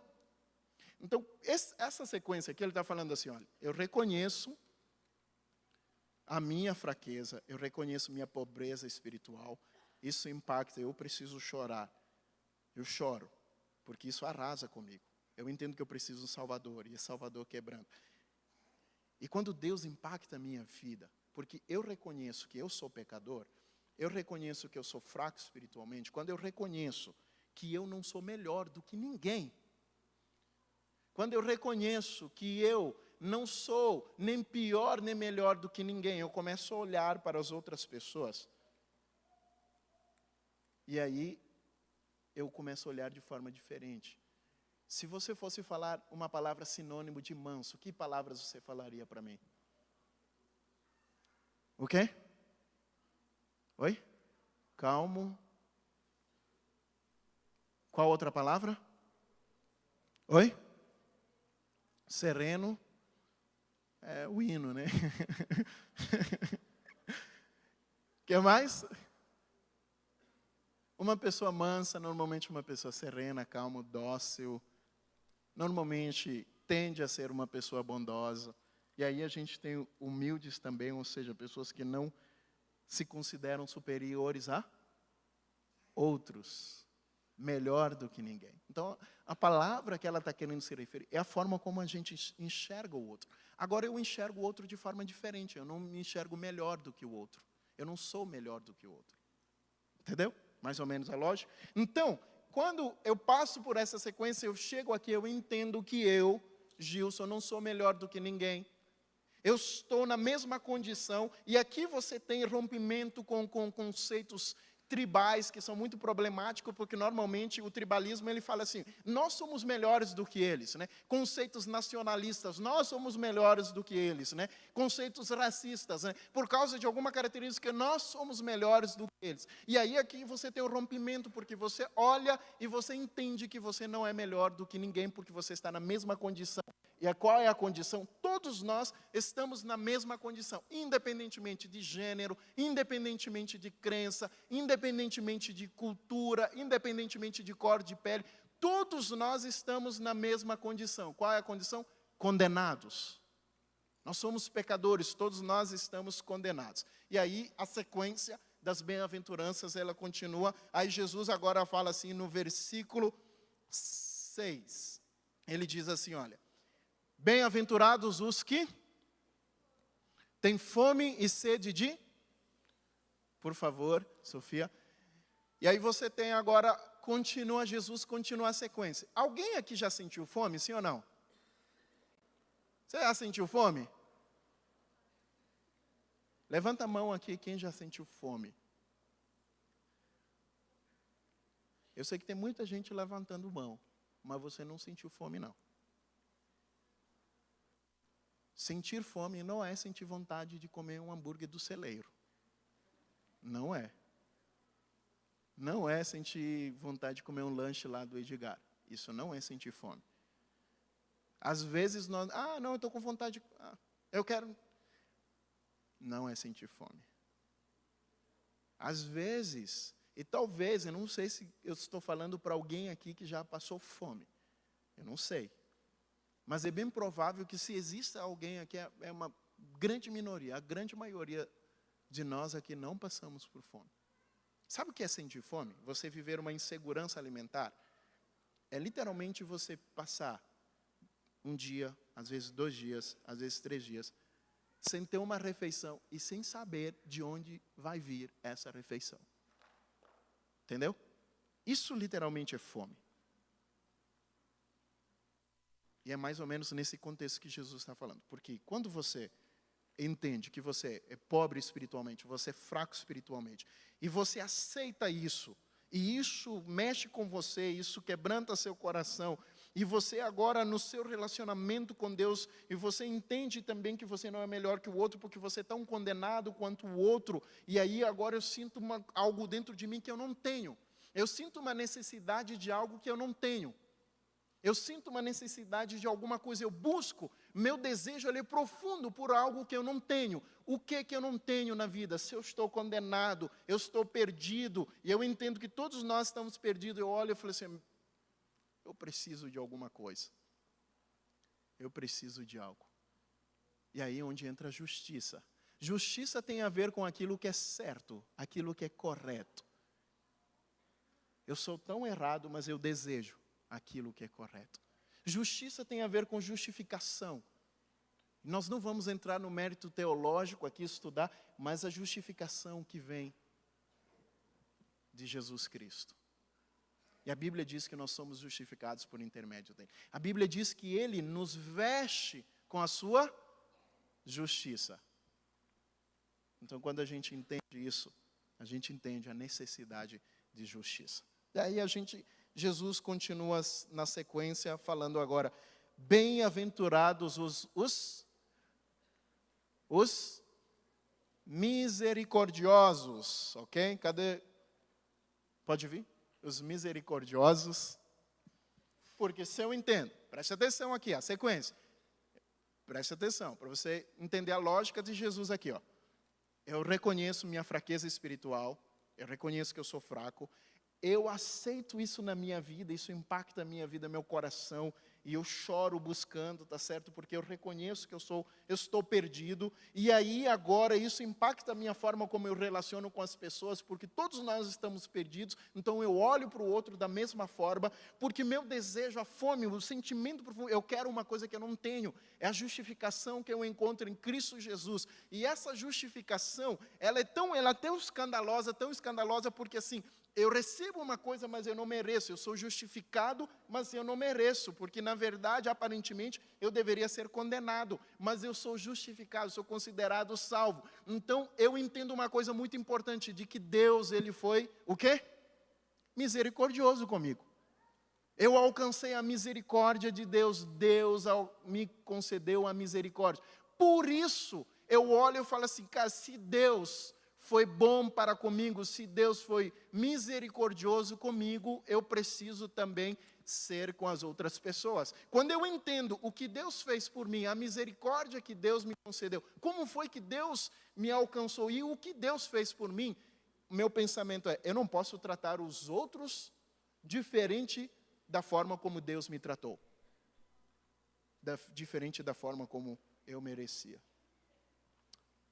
Então, essa sequência aqui, ele está falando assim, olha, eu reconheço a minha fraqueza, eu reconheço minha pobreza espiritual, isso impacta, eu preciso chorar. Eu choro, porque isso arrasa comigo. Eu entendo que eu preciso de um Salvador, e esse Salvador quebrando. E quando Deus impacta a minha vida, porque eu reconheço que eu sou pecador, eu reconheço que eu sou fraco espiritualmente, quando eu reconheço que eu não sou melhor do que ninguém, quando eu reconheço que eu não sou nem pior nem melhor do que ninguém, eu começo a olhar para as outras pessoas. E aí, eu começo a olhar de forma diferente. Se você fosse falar uma palavra sinônimo de manso, que palavras você falaria para mim? O quê? Oi? Calmo. Qual outra palavra? Oi? Sereno. É o hino, né? Que mais? Uma pessoa mansa, normalmente uma pessoa serena, calma, dócil. Normalmente tende a ser uma pessoa bondosa. E aí a gente tem humildes também, ou seja, pessoas que não se consideram superiores a outros, melhor do que ninguém. Então, a palavra que ela está querendo se referir é a forma como a gente enxerga o outro. Agora, eu enxergo o outro de forma diferente, eu não me enxergo melhor do que o outro. Eu não sou melhor do que o outro. Entendeu? Mais ou menos a lógica. Então, quando eu passo por essa sequência, eu chego aqui, eu entendo que eu, Gilson, não sou melhor do que ninguém. Eu estou na mesma condição, e aqui você tem rompimento com conceitos tribais que são muito problemáticos, porque normalmente o tribalismo ele fala assim, nós somos melhores do que eles, né? Conceitos nacionalistas, nós somos melhores do que eles, né? Conceitos racistas, né? Por causa de alguma característica, nós somos melhores do que eles. E aí aqui você tem o rompimento, porque você olha e você entende que você não é melhor do que ninguém, porque você está na mesma condição. E qual é a condição? Todos nós estamos na mesma condição, independentemente de gênero, independentemente de crença, independentemente de cultura, independentemente de cor de pele, todos nós estamos na mesma condição. Qual é a condição? Condenados. Nós somos pecadores, todos nós estamos condenados. E aí a sequência das bem-aventuranças, ela continua. Aí Jesus agora fala assim no versículo 6. Ele diz assim, olha, bem-aventurados os que têm fome e sede de... Por favor, Sofia. E aí você tem agora, Jesus continua a sequência. Alguém aqui já sentiu fome, sim ou não? Você já sentiu fome? Levanta a mão aqui, quem já sentiu fome. Eu sei que tem muita gente levantando mão, mas você não sentiu fome, não. Sentir fome não é sentir vontade de comer um hambúrguer do celeiro. Não é. Não é sentir vontade de comer um lanche lá do Edgar. Isso não é sentir fome. Às vezes nós... não, eu estou com vontade de... eu quero... Não é sentir fome. Às vezes, e talvez, eu não sei se eu estou falando para alguém aqui que já passou fome. Eu não sei. Mas é bem provável que se exista alguém aqui, é uma grande minoria, a grande maioria de nós aqui não passamos por fome. Sabe o que é sentir fome? Você viver uma insegurança alimentar. É literalmente você passar um dia, às vezes 2 dias, às vezes 3 dias, sem ter uma refeição e sem saber de onde vai vir essa refeição. Entendeu? Isso literalmente é fome. E é mais ou menos nesse contexto que Jesus está falando. Porque quando você entende que você é pobre espiritualmente, você é fraco espiritualmente, e você aceita isso, e isso mexe com você, isso quebranta seu coração, e você agora no seu relacionamento com Deus, e você entende também que você não é melhor que o outro, porque você é tão condenado quanto o outro, e aí agora eu sinto algo dentro de mim que eu não tenho. Eu sinto uma necessidade de algo que eu não tenho. Eu sinto uma necessidade de alguma coisa, eu busco, meu desejo é profundo por algo que eu não tenho. O que eu não tenho na vida? Se eu estou condenado, eu estou perdido, e eu entendo que todos nós estamos perdidos, eu olho e falo assim, eu preciso de alguma coisa. Eu preciso de algo. E aí é onde entra a justiça. Justiça tem a ver com aquilo que é certo, aquilo que é correto. Eu sou tão errado, mas eu desejo aquilo que é correto. Justiça tem a ver com justificação. Nós não vamos entrar no mérito teológico aqui estudar, mas a justificação que vem de Jesus Cristo. E a Bíblia diz que nós somos justificados por intermédio dele. A Bíblia diz que ele nos veste com a sua justiça. Então, quando a gente entende isso, a gente entende a necessidade de justiça. Daí Jesus continua na sequência falando agora, bem-aventurados os misericordiosos, ok? Cadê? Pode vir? Os misericordiosos. Porque se eu entendo, preste atenção aqui, a sequência. Preste atenção, para você entender a lógica de Jesus aqui, ó. Eu reconheço minha fraqueza espiritual, eu reconheço que eu sou fraco, eu aceito isso na minha vida, isso impacta a minha vida, meu coração, e eu choro buscando, tá certo? Porque eu reconheço que eu estou perdido, e aí agora isso impacta a minha forma como eu relaciono com as pessoas, porque todos nós estamos perdidos, então eu olho para o outro da mesma forma, porque meu desejo, a fome, o sentimento profundo, eu quero uma coisa que eu não tenho, é a justificação que eu encontro em Cristo Jesus, e essa justificação, ela é tão escandalosa, porque assim, eu recebo uma coisa, mas eu não mereço. Eu sou justificado, mas eu não mereço. Porque, na verdade, aparentemente, eu deveria ser condenado. Mas eu sou justificado, sou considerado salvo. Então, eu entendo uma coisa muito importante, de que Deus, Ele foi, o quê? Misericordioso comigo. Eu alcancei a misericórdia de Deus. Deus me concedeu a misericórdia. Por isso, eu olho e falo assim, cara, se Deus foi bom para comigo, se Deus foi misericordioso comigo, eu preciso também ser com as outras pessoas. Quando eu entendo o que Deus fez por mim, a misericórdia que Deus me concedeu, como foi que Deus me alcançou e o que Deus fez por mim, meu pensamento é, eu não posso tratar os outros diferente da forma como Deus me tratou. Diferente da forma como eu merecia.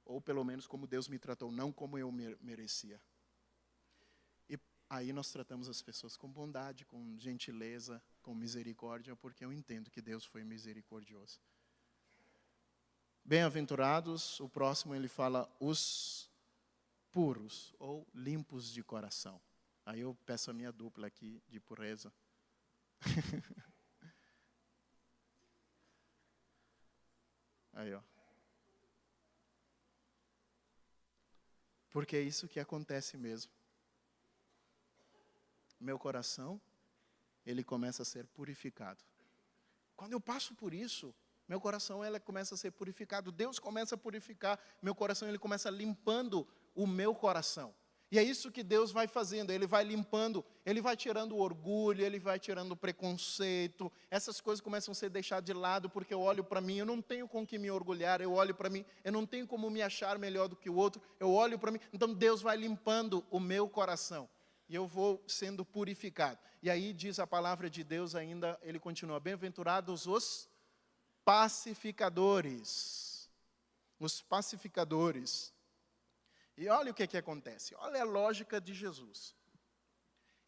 Ou pelo menos como Deus me tratou, não como eu merecia. E aí nós tratamos as pessoas com bondade, com gentileza, com misericórdia, porque eu entendo que Deus foi misericordioso. Bem-aventurados, o próximo ele fala os puros, ou limpos de coração. Aí eu peço a minha dupla aqui de pureza. Aí, ó. Porque é isso que acontece mesmo. Meu coração, ele começa a ser purificado. Quando eu passo por isso, meu coração começa a ser purificado. Deus começa a purificar meu coração, Ele começa limpando o meu coração. E é isso que Deus vai fazendo, Ele vai limpando, Ele vai tirando o orgulho, Ele vai tirando o preconceito, essas coisas começam a ser deixadas de lado, porque eu olho para mim, eu não tenho com que me orgulhar, eu olho para mim, eu não tenho como me achar melhor do que o outro, eu olho para mim, então Deus vai limpando o meu coração, e eu vou sendo purificado. E aí diz a palavra de Deus ainda, Ele continua, bem-aventurados os pacificadores, os pacificadores. E olha o que acontece, olha a lógica de Jesus.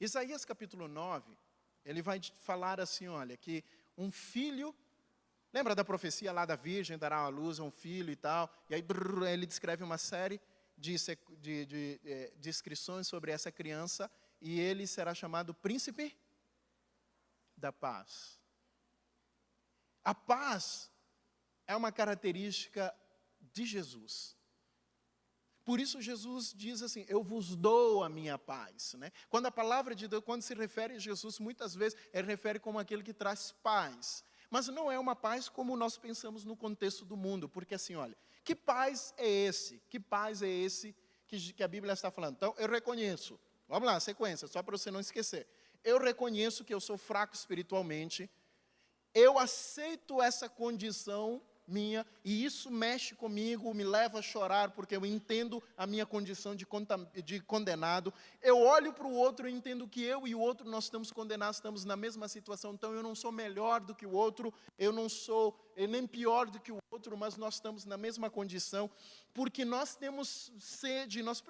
Isaías capítulo 9, ele vai falar assim, olha, que um filho, lembra da profecia lá da virgem, dará à luz a um filho e tal, e aí ele descreve uma série de descrições sobre essa criança, e ele será chamado príncipe da paz. A paz é uma característica de Jesus. Por isso Jesus diz assim, eu vos dou a minha paz. Né? Quando a palavra de Deus, quando se refere a Jesus, muitas vezes ele refere como aquele que traz paz. Mas não é uma paz como nós pensamos no contexto do mundo. Porque assim, olha, que paz é esse? Que paz é esse que a Bíblia está falando? Então, eu reconheço. Vamos lá, sequência, só para você não esquecer. Eu reconheço que eu sou fraco espiritualmente. Eu aceito essa condição minha, e isso mexe comigo, me leva a chorar, porque eu entendo a minha condição de condenado. Eu olho para o outro e entendo que eu e o outro, nós estamos condenados, estamos na mesma situação, então eu não sou melhor do que o outro, eu não sou nem pior do que o outro, mas nós estamos na mesma condição, porque nós temos sede, nós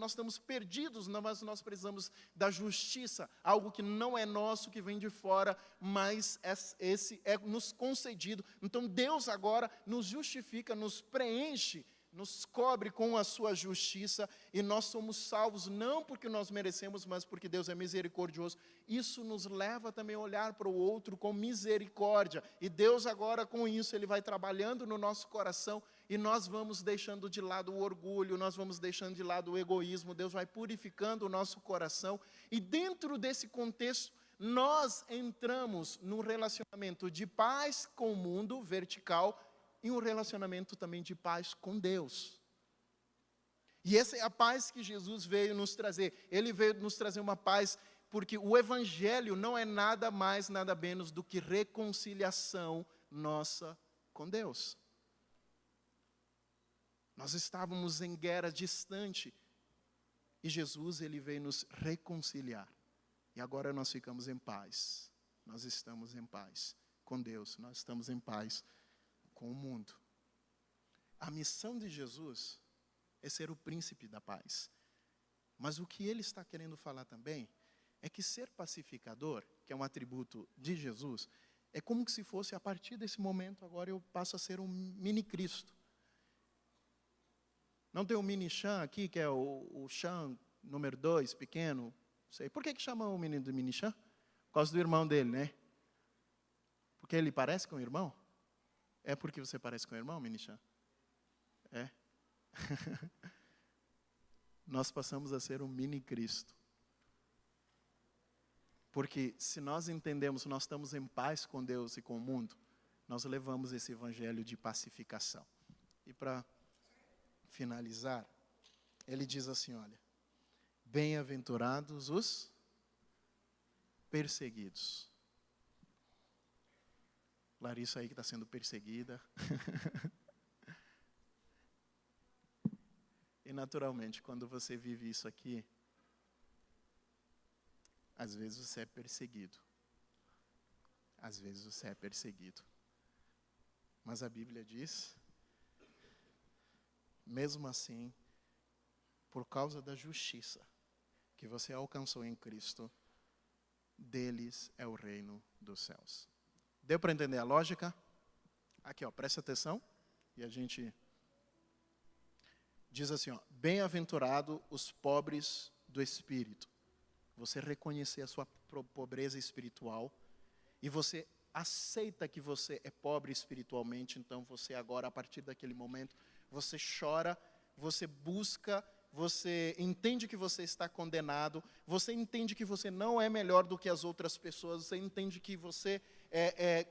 estamos perdidos, mas nós precisamos da justiça, algo que não é nosso, que vem de fora, mas esse é nos concedido. Então Deus agora nos justifica, nos preenche, nos cobre com a sua justiça, e nós somos salvos não porque nós merecemos, mas porque Deus é misericordioso. Isso nos leva também a olhar para o outro com misericórdia, e Deus agora com isso, Ele vai trabalhando no nosso coração, e nós vamos deixando de lado o orgulho, nós vamos deixando de lado o egoísmo, Deus vai purificando o nosso coração, e dentro desse contexto, nós entramos num relacionamento de paz com o mundo, vertical, e um relacionamento também de paz com Deus. E essa é a paz que Jesus veio nos trazer. Ele veio nos trazer uma paz, porque o Evangelho não é nada mais, nada menos do que reconciliação nossa com Deus. Nós estávamos em guerra distante, e Jesus, ele veio nos reconciliar. E agora nós ficamos em paz. Nós estamos em paz com Deus, nós estamos em paz com o mundo. A missão de Jesus é ser o príncipe da paz. Mas o que ele está querendo falar também é que ser pacificador, que é um atributo de Jesus, é como se fosse, a partir desse momento, agora eu passo a ser um mini Cristo. Não tem um mini Chan aqui, que é o Chan número 2, pequeno? Sei. Por que chamam o menino de mini Chan? Por causa do irmão dele, né? Porque ele parece com o irmão? É porque você parece com o irmão, mini Chan? É. Nós passamos a ser um mini Cristo. Porque se nós entendemos, nós estamos em paz com Deus e com o mundo, nós levamos esse evangelho de pacificação. E para finalizar, ele diz assim, olha, bem-aventurados os perseguidos. Larissa aí que está sendo perseguida. E naturalmente, quando você vive isso aqui, às vezes você é perseguido. Às vezes você é perseguido. Mas a Bíblia diz, mesmo assim, por causa da justiça que você alcançou em Cristo, deles é o reino dos céus. Deu para entender a lógica? Aqui, ó, presta atenção. E a gente diz assim, ó, bem-aventurado os pobres do espírito. Você reconhecer a sua pobreza espiritual e você aceita que você é pobre espiritualmente, então você agora, a partir daquele momento, você chora, você busca, você entende que você está condenado, você entende que você não é melhor do que as outras pessoas, você entende que você,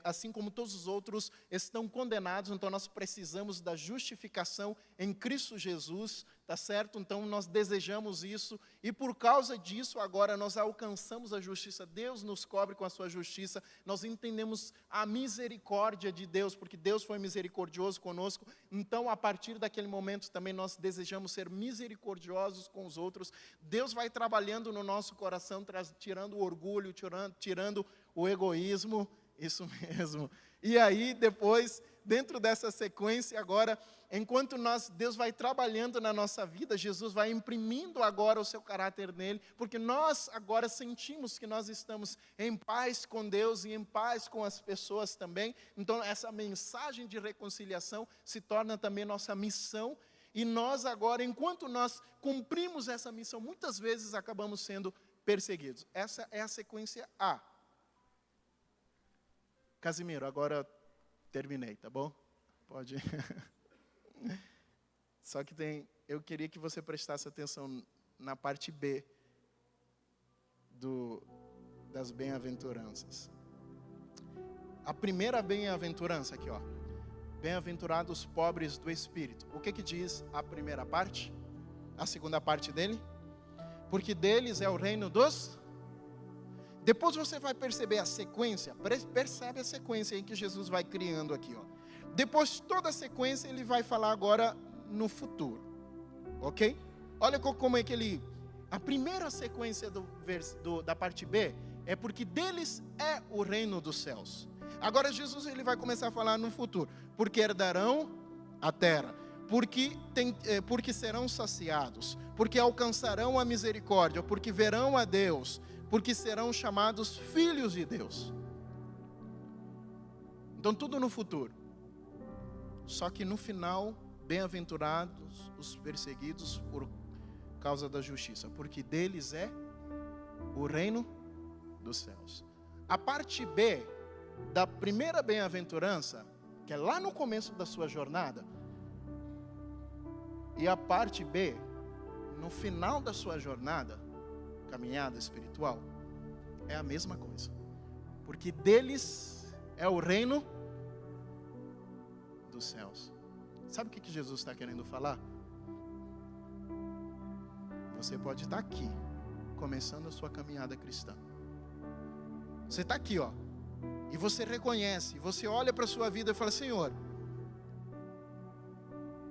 assim como todos os outros, estão condenados, então nós precisamos da justificação em Cristo Jesus, tá certo? Então nós desejamos isso, e por causa disso agora nós alcançamos a justiça, Deus nos cobre com a sua justiça, nós entendemos a misericórdia de Deus, porque Deus foi misericordioso conosco, então a partir daquele momento também nós desejamos ser misericordiosos com os outros, Deus vai trabalhando no nosso coração, tirando o orgulho, tirando o egoísmo, isso mesmo. E aí, depois, dentro dessa sequência agora, enquanto Deus vai trabalhando na nossa vida, Jesus vai imprimindo agora o seu caráter nele, porque nós agora sentimos que nós estamos em paz com Deus e em paz com as pessoas também. Então, essa mensagem de reconciliação se torna também nossa missão. E nós agora, enquanto nós cumprimos essa missão, muitas vezes acabamos sendo perseguidos. Essa é a sequência A. Casimiro, agora terminei, tá bom? Pode. Só que eu queria que você prestasse atenção na parte B das bem-aventuranças. A primeira bem-aventurança aqui, ó. Bem-aventurados os pobres do espírito. O que diz a primeira parte? A segunda parte dele? Porque deles é o reino dos... Depois você vai perceber a sequência, percebe a sequência aí que Jesus vai criando aqui, ó. Depois toda a sequência ele vai falar agora no futuro, ok? Olha como é que a primeira sequência da parte B é porque deles é o reino dos céus. Agora Jesus ele vai começar a falar no futuro, porque herdarão a terra, porque serão saciados, porque alcançarão a misericórdia, porque verão a Deus, porque serão chamados filhos de Deus. Então tudo no futuro. Só que no final, bem-aventurados os perseguidos por causa da justiça, porque deles é o reino dos céus. A parte B da primeira bem-aventurança, que é lá no começo da sua jornada, E a parte B, no final da sua jornada, caminhada espiritual, é a mesma coisa. Porque deles é o reino dos céus. Sabe o que Jesus está querendo falar? Você pode estar aqui, começando a sua caminhada cristã. Você está aqui, ó. E você reconhece, você olha para a sua vida e fala: Senhor,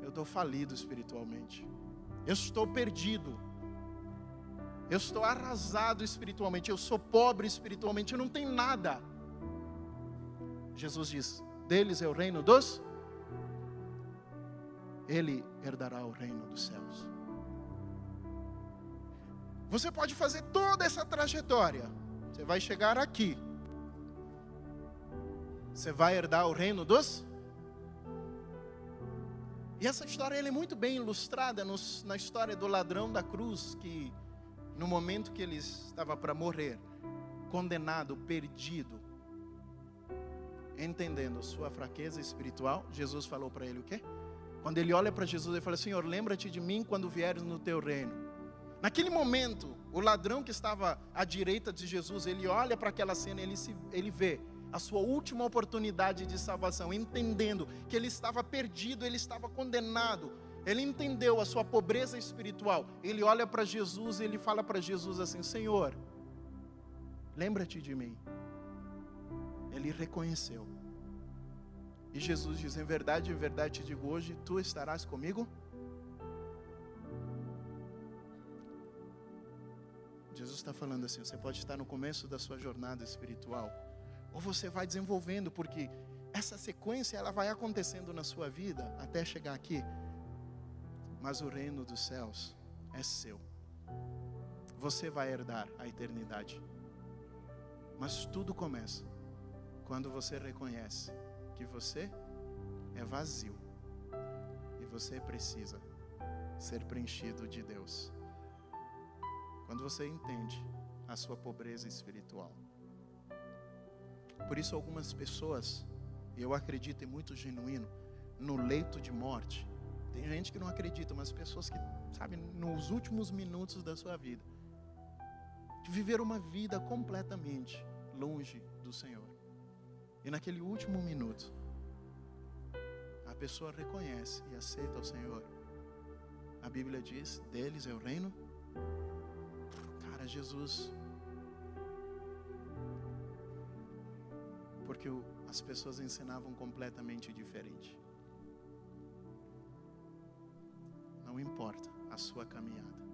eu estou falido espiritualmente. Eu estou perdido. Eu estou arrasado espiritualmente. Eu sou pobre espiritualmente. Eu não tenho nada. Jesus diz: deles é o reino dos... Ele herdará o reino dos céus. Você pode fazer toda essa trajetória. Você vai chegar aqui. Você vai herdar o reino dos... E essa história ela é muito bem ilustrada na história do ladrão da cruz, que no momento que ele estava para morrer, condenado, perdido, entendendo sua fraqueza espiritual, Jesus falou para ele o quê? Quando ele olha para Jesus, ele fala: Senhor, lembra-te de mim quando vieres no teu reino. Naquele momento, o ladrão que estava à direita de Jesus, ele olha para aquela cena, ele vê a sua última oportunidade de salvação, entendendo que ele estava perdido, ele estava condenado. Ele entendeu a sua pobreza espiritual. Ele olha para Jesus e ele fala para Jesus assim: Senhor, lembra-te de mim. Ele reconheceu. E Jesus diz: em verdade te digo hoje, tu estarás comigo. Jesus está falando assim: você pode estar no começo da sua jornada espiritual, ou você vai desenvolvendo, porque essa sequência ela vai acontecendo na sua vida até chegar aqui. Mas o reino dos céus é seu. Você vai herdar a eternidade. Mas tudo começa quando você reconhece que você é vazio e você precisa ser preenchido de Deus. Quando você entende a sua pobreza espiritual. Por isso algumas pessoas, e eu acredito, é muito genuíno, no leito de morte. Tem gente que não acredita, mas pessoas que, sabe, nos últimos minutos da sua vida, de viver uma vida completamente longe do Senhor. E naquele último minuto, a pessoa reconhece e aceita o Senhor. A Bíblia diz: deles é o reino. Cara, Jesus... Porque as pessoas ensinavam completamente diferente. Não importa a sua caminhada.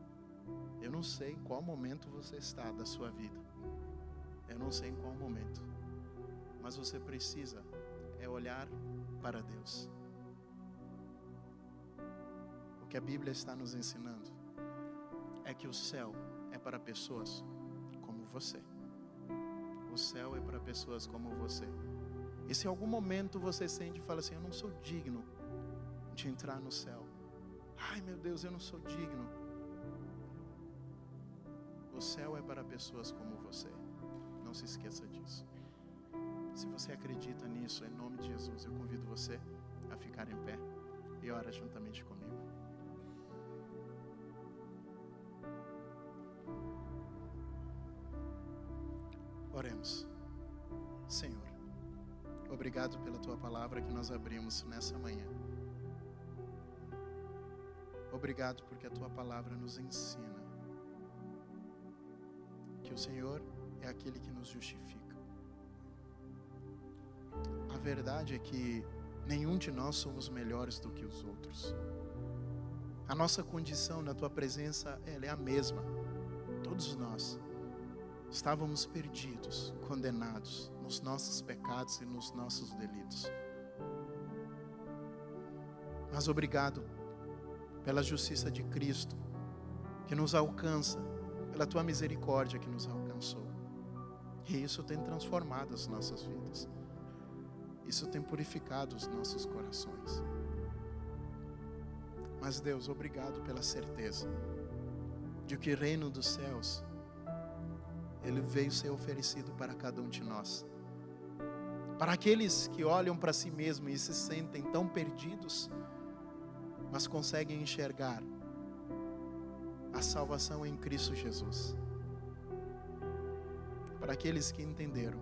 Eu não sei em qual momento você está da sua vida. Eu não sei em qual momento. Mas você precisa olhar para Deus. O que a Bíblia está nos ensinando é que o céu é para pessoas como você. O céu é para pessoas como você. E se em algum momento você sente e fala assim: eu não sou digno de entrar no céu. Ai meu Deus, eu não sou digno. O céu é para pessoas como você. Não se esqueça disso. Se você acredita nisso, em nome de Jesus, eu convido você a ficar em pé e ora juntamente comigo. Oremos. Senhor, obrigado pela Tua palavra que nós abrimos nessa manhã. Obrigado porque a Tua palavra nos ensina que o Senhor é aquele que nos justifica. A verdade é que nenhum de nós somos melhores do que os outros. A nossa condição na Tua presença, ela é a mesma. Todos nós estávamos perdidos, condenados nos nossos pecados e nos nossos delitos. Mas obrigado pela justiça de Cristo, que nos alcança, pela Tua misericórdia que nos alcançou. E isso tem transformado as nossas vidas. Isso tem purificado os nossos corações. Mas Deus, obrigado pela certeza de que o reino dos céus, ele veio ser oferecido para cada um de nós. Para aqueles que olham para si mesmos e se sentem tão perdidos, mas conseguem enxergar a salvação em Cristo Jesus. Para aqueles que entenderam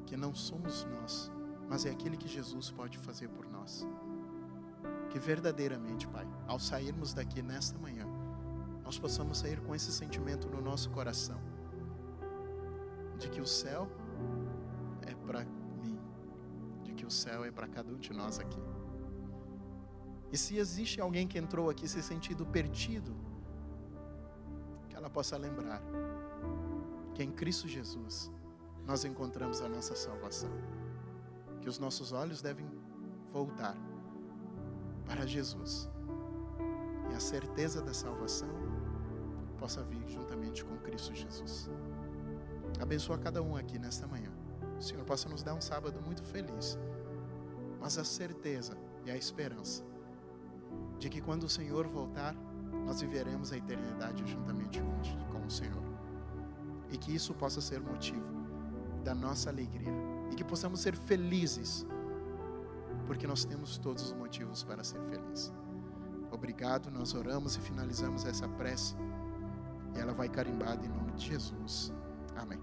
que não somos nós, mas é aquele que Jesus pode fazer por nós. Que verdadeiramente, Pai, ao sairmos daqui nesta manhã, nós possamos sair com esse sentimento no nosso coração, de que o céu é para mim, de que o céu é para cada um de nós aqui. E se existe alguém que entrou aqui se sentindo perdido, que ela possa lembrar que em Cristo Jesus nós encontramos a nossa salvação. Que os nossos olhos devem voltar para Jesus. E a certeza da salvação possa vir juntamente com Cristo Jesus. Abençoa cada um aqui nesta manhã. O Senhor possa nos dar um sábado muito feliz. Mas a certeza e a esperança de que quando o Senhor voltar, nós viveremos a eternidade juntamente com o Senhor. E que isso possa ser motivo da nossa alegria. E que possamos ser felizes, porque nós temos todos os motivos para ser felizes. Obrigado, nós oramos e finalizamos essa prece. E ela vai carimbada em nome de Jesus. Amém.